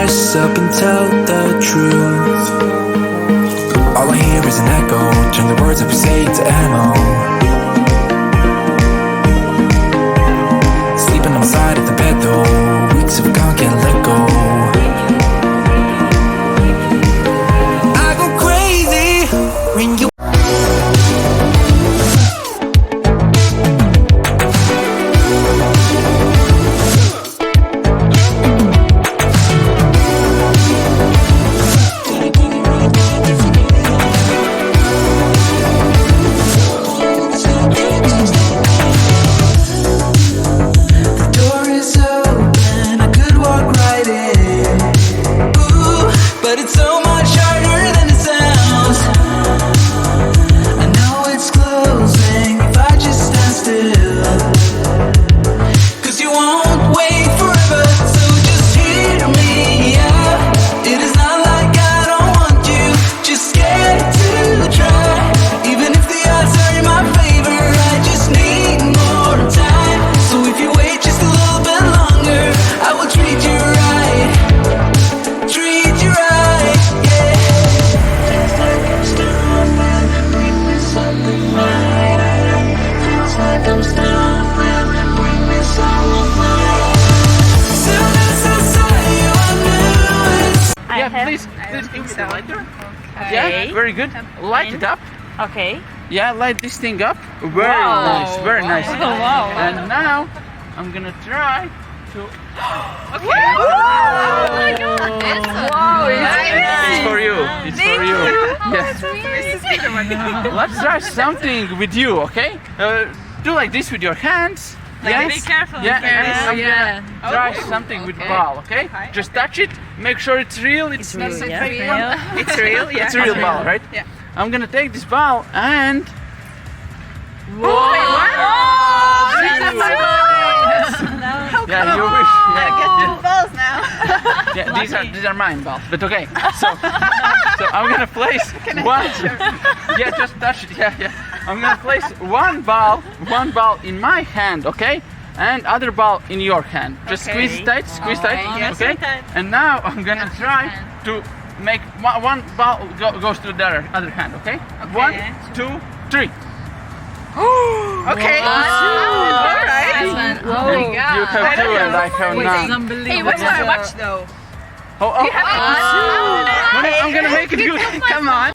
fess up and tell the truth. All I hear is an echo. Turn the words that we say to ammo. Sleeping on the side of the bed though. Weeks of gone, can't let go. I go crazy when you Yeah, very good. Light it up. Okay. Yeah, light this thing up. Very nice, very nice. Oh, wow. And now I'm gonna try to. Okay. Oh my god! Wow, It's for you. It's for you. Yeah. Let's try something with you, okay? Do like this with your hands. Like, be careful. Yeah, and Yeah. I'm gonna try something with ball, okay? Just touch it. Make sure it's real. It's not real, a yeah. fake Real. one. It's real, yeah. It's a real ball, right? Yeah. I'm gonna take this ball and. Whoa! What? Yeah, you wish. I get two balls now. Yeah, these are mine balls, but okay. So I'm gonna place one. Yeah, just touch it. Yeah. I'm gonna place one ball in my hand, okay, and other ball in your hand. Just squeeze tight, Yes, okay. And now I'm gonna try to make one ball goes to the other hand, okay? 1, 2, 3. Okay. All right. Oh my God. You have two and I have none. Hey, what's our watch though? Oh. I'm gonna make it good. Come on.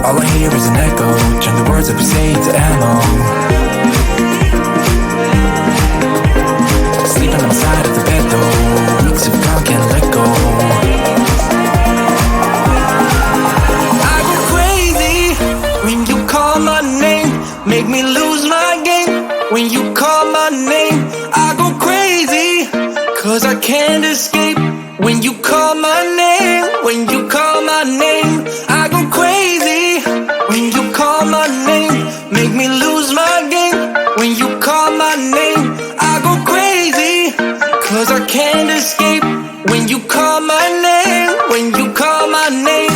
All I hear is an echo. Turn the words that we say to ammo. Sleeping on the side of the bed though. Weeks of gone, can't let go. I go crazy when you call my name. Make me lose my game. When you call my name, I go crazy, 'cause I can't escape. When you call my name, when you call my name, I go crazy. When you call my name, make me lose my game. When you call my name, I go crazy, 'cause I can't escape. When you call my name, when you call my name.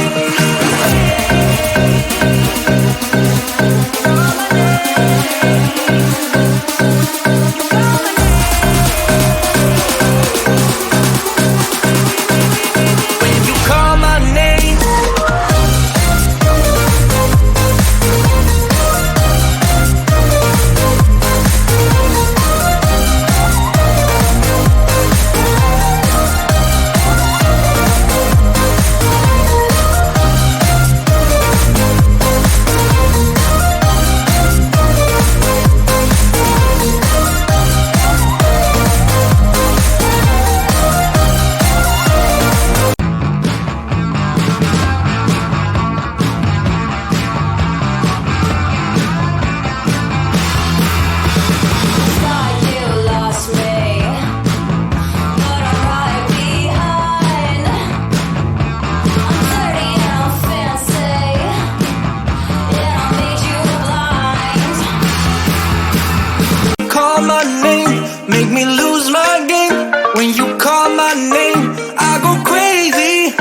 My name, make me lose my game. When you call my name, I go crazy,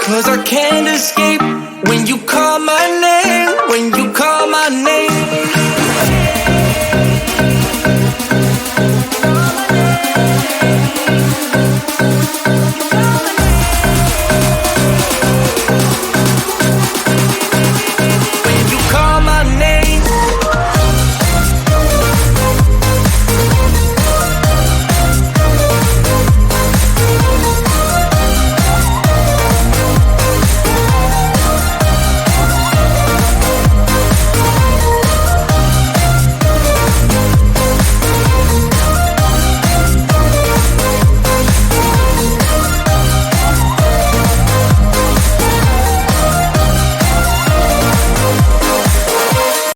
'cause I can't escape. When you call my name.